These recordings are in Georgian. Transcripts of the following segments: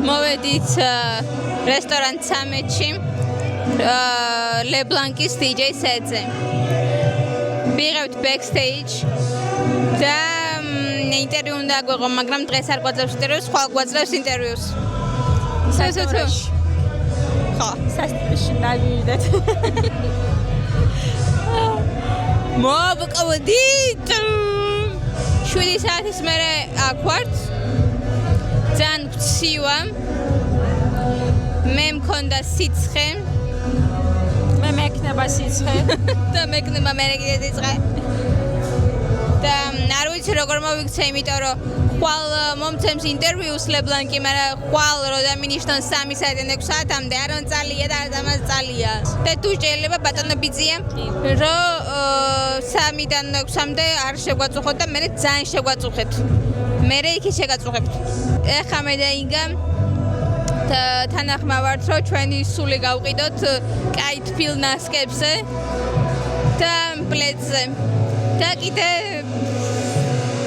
მოვედით რესტორან ცამეტში LeBlanc-ის DJ set-ზე. ვიღებთ backstage და ინტერვიუ უნდა აგვიღო, მაგრამ დღეს არ გვაძლევს ინტერვიუს, ხვალ გვაძლევს ინტერვიუს. ხო, სასტიკში დავიდეთ. მოვყავდით. 7 საათის მერე აქ ვართ. ძალიან გცივა. მე მქონდა სიცხე. მე მექნება სიცხე და მექნება მე კიდე სიცხე. და არ ვიცი როგორ მოვიქცე, იმიტომ რომ ხვალ მომცემს ინტერვიუს LeBlanc-ი, მაგრამ ხვალ რო დამინიშნონ 3 საათიდან 6 საათამდე არ წალია და არ დამას წალია. და თუ შეიძლება ბატონო ბიძია, რომ 3-დან 6-მდე არ შეგვაწუხოთ და მე ძალიან შეგვაწუხეთ. მე იქ შეგაწუხებთ. ეხლა მე და ინგა თანახმა ვართ, რომ ჩვენი სული გავყიდოთ კაი თბილ ნასკებზე და პლედზე. და კიდე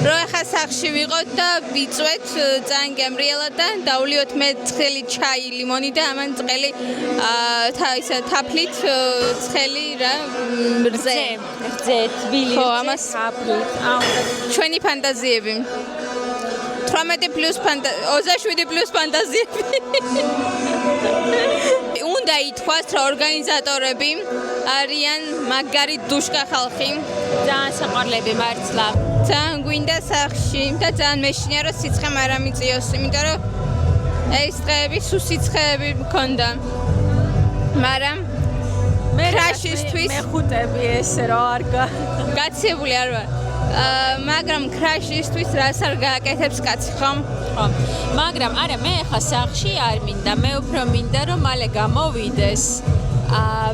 რო ახლა სახში ვიყოთ და ვიწვეთ ძალიან გემრიელად და დავლიოთ მე ცხელი ჩაი, ლიმონი და ამან ცხელი თაფლით ცხელი რა მრზე თბილი თაფლით. ჩვენი ფანტაზიები 27+ ფანტაზიები. უნდა ითქვას, რომ ორგანიზატორები არიან მაგარი დუშკა ხალხი. ძალიან საყვარლები მართლა. ძალიან გვინდა სახში და ძალიან მეშინია, რომ სიცხე არ ამიწიოს, იმიტომ რომ ეს დღეები სუსიცხეები მქონდა. მაგრამ მე კრაშისთვის მეხუტები ესე რა არ გაცებული არ ვარ. მაგრამ კრაშისთვის რას არ გააკეთებს კაცი, ხო? ხო. მაგრამ არა, მე ხა სახში არ მინდა, მე უფრო მინდა რომ მალე გამოვიდეს.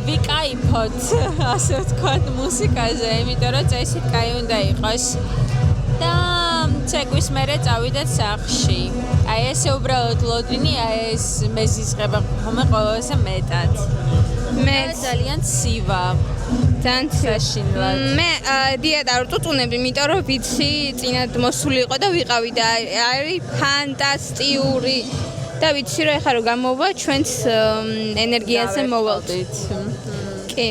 ვიკაიფოთ, ასე ვთქვათ, მუსიკაზე, იმიტომ რომ წესით კაი უნდა იყოს. და ცეკვის მერე წავიდეთ სახში. აი ესე უბრალოდ ლოდინი, აი ეს მეზიზღება ხომ ყველაზე მეტად. მე ძალიან ცივა. ძალიან ცაშინლად. მე დიეტა არ ვწუწუნები, იმიტომ რომ ვიცი წინათ მოსული იყო და ვიყავი და არის ფანტასტიკური. და ვიცი რომ ეხლა რომ გამოვა ჩვენს ენერგიაზე მოვალთ. კი.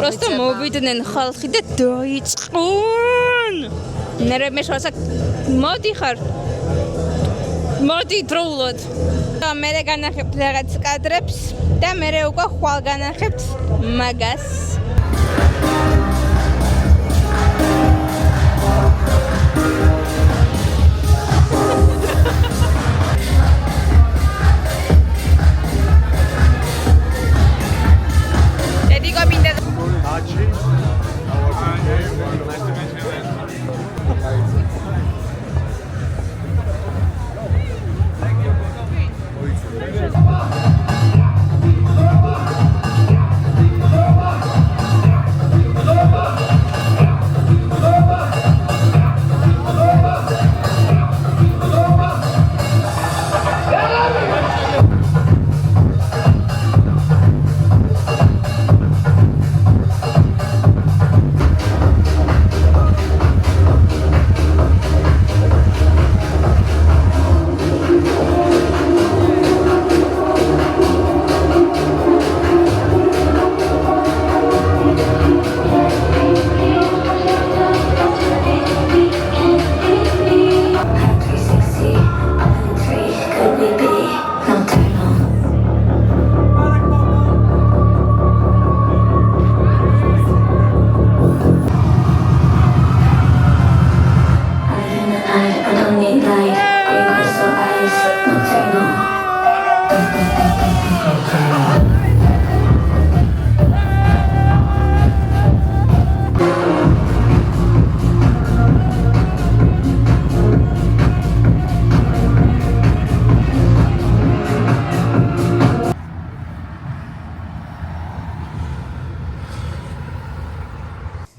просто მოვიდნენ ხალხი და დაიწყონ. ნერვები შორსა მოდი ხარ. მოდი დროულად. და მე განახებთ რაღაც კადრებს და მე უკვე ხვალ განახებთ მაგას.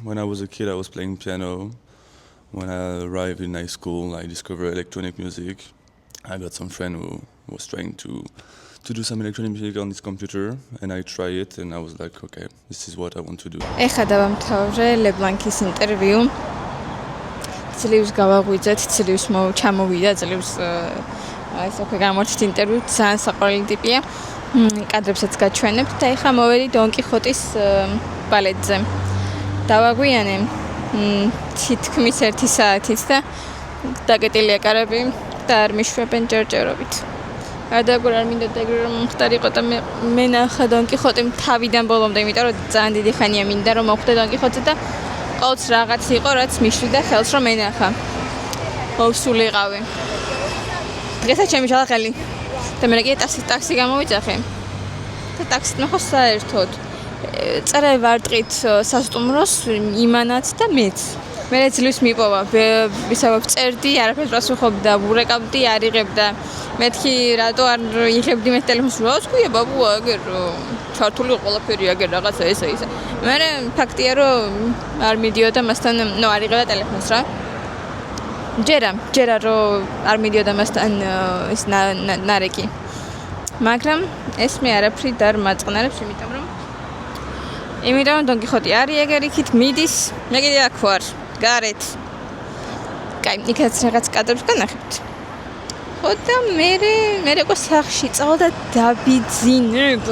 When I was a kid, I was playing piano. When I arrived in high school, I discovered electronic music. I got some friend who was trying to do some electronic music on his computer, and I tried it, and I was like, okay, this is what I want to do. ეხლა დავამთავრე LeBlanc-ის ინტერვიუ. ძლივს გავაღვიძეთ, ძლივს ჩამოვიდა, ძლივს ეს უკვე გამართით ინტერვიუ, ძალიან საყვარელი ტიპია. კადრებსაც გაჩვენებთ და ეხლა მოვედი დონ კიხოტის ბალეტზე. დავაგვიანე თითქმის 1 საათით და დაკეტილია კარები და არ მიშვებენ ჯერჯერობით. გადაგვრ არ მინდა ეგრე რომ მომხდარიყო და მე ნახა დონ კიხოტი თავიდან ბოლომდე, იმიტომ რომ ძალიან დიდი ხანია მინდა რომ მოხვდე დონ კიხოტზე და ყოველთვის რაღაც იყო, რაც მიშვიდა ხელს რომ ენახა. მოვსულიყავი. დღესაც შემიშალა ხელი. და მე კიდე ტაქსი გამოვიძახე. და ტაქსით ნახო საერთოდ. წერე ვარტყით სასტუმროს იმანაც და მეც. მე ძლივს მიპოვა. ვისაუბრებ წერდი, არაფერს ვასუხობ და ვურეკავდი, არ იღებდა. მეთქი რატო არ იღებდი მე ტელეფონს? რაც ქვია ბაბუ, აგერ ჩართული ყველაფერი აგერ რაღაცა ესა ისა. მე ფაქტია რომ არ მიდიოდა მასთან, არ იღებდა ტელეფონს რა. ჯერა რომ არ მიდიოდა მასთან ეს ნარეკი. მაგრამ ეს მე არაფრით არ მაწყნარებს, იმიტომ რომ დონ კიხოტი არის ეგერ იქით მიდის, მე კიდე აქ ვარ, გარეთ. კაი, იქაც რაღაც კადრებს განახებთ. ხო და მე ყო სახში წავალ და დაბიძინებ.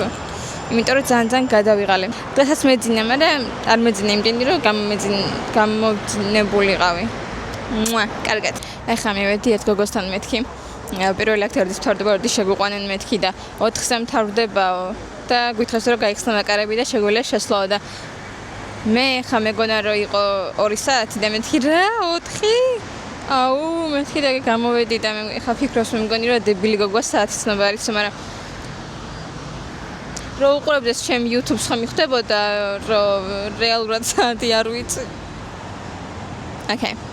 იმიტომ რომ ძალიან გადავიღალე. დღესაც მეძინა, მაგრამ არ მეძინა იმდენი რომ გამოძინებულიყავი. კარგად. ახლა მივედი ერთ გოგოსთან მეთქი. პირველი აქტიორდის მთავრდება როდის შეგვიყვანენ მეთქი და 4-ზე მთავრდებაო და გვითხრეს რომ გაიხსნა მაკარები და შეგვიძლია შესვლაო და მე ხა მეგონა რომ იყო 2 საათი და მეთქი რა 4? აუ მეთქი და გამოვედი და მე ხა ფიქრობს მე მგონი რომ დებილი გოგო საათი ცნობა არის, მაგრამ რო უყურებდეს ჩემ YouTube-ს ხომ იხდებოდა რომ რეალურად საათი არ ვიცი. Okay.